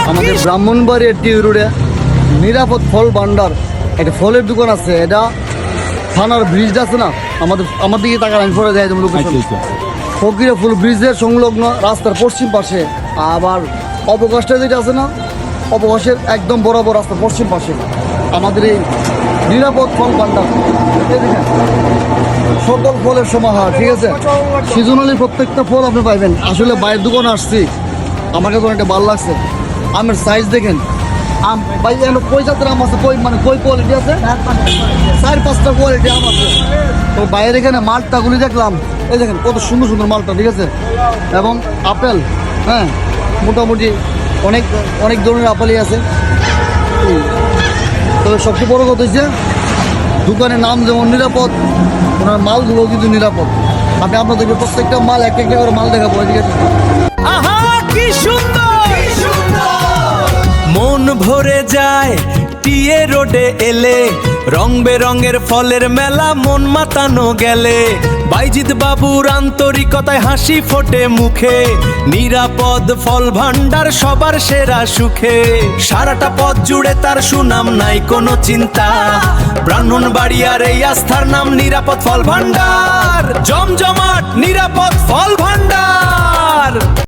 আমাদের ব্রাহ্মণবাড়িয়া টি রোডে নিরাপদ ফল ভান্ডার একটা ফলের দোকান আছে। এটা থানার ব্রিজ আছে না, আমার দিকে টাকা আমি পরে যাই লোকেশন। ফকিরা ফুল ব্রিজের সংলগ্ন রাস্তার পশ্চিম পাশে, আবার অবকাশটা যেটা আছে না, অবকাশের একদম বরাবর রাস্তার পশ্চিম পাশে আমাদের এই নিরাপদ ফল ভান্ডার। এই দেখেন সকল ফলের সমাহার, ঠিক আছে। সিজনালি প্রত্যেকটা ফল আপনি পাইবেন। আসলে বাইরের দোকানে আসছি, আমার কাছে অনেকটা ভালো লাগছে। আমের সাইজ দেখেন, আম ভাই এখানে কই জাতের আম আছে, কই মানে কই কোয়ালিটি আছে, 4-5টা কোয়ালিটি আম আছে। তো বাইরে এখানে মালটাগুলি দেখলাম, এই দেখেন কত সুন্দর সুন্দর মালটা, ঠিক আছে। এবং আপেল, হ্যাঁ মোটামুটি অনেক অনেক ধরনের আপেলই আছে। তবে সবচেয়ে বড় কথা হচ্ছে দোকানের নাম যেমন নিরাপদ, ওনার মালগুলো কিন্তু নিরাপদ। আপনি আপনাদেরকে প্রত্যেকটা মাল একটা একটা করে মাল দেখাবো, ঠিক আছে। আহা কি সুন্দর, মন ভরে যায় টিএ রোডে এলে। রং বেরঙের ফলের মেলা, মন মাতানো গেলে। বাইজিৎ বাবুর আন্তরিকতায় হাসি ফোটে মুখে। নিরাপদ ফল ভান্ডার সবার সেরা সুখে। সারাটা পথ জুড়ে তার সুনাম, নাই কোনো চিন্তা। ব্রাহ্মণবাড়িয়ার এই আস্থার নাম নিরাপদ ফল ভান্ডার। জমজমাট নিরাপদ ফল ভান্ডার।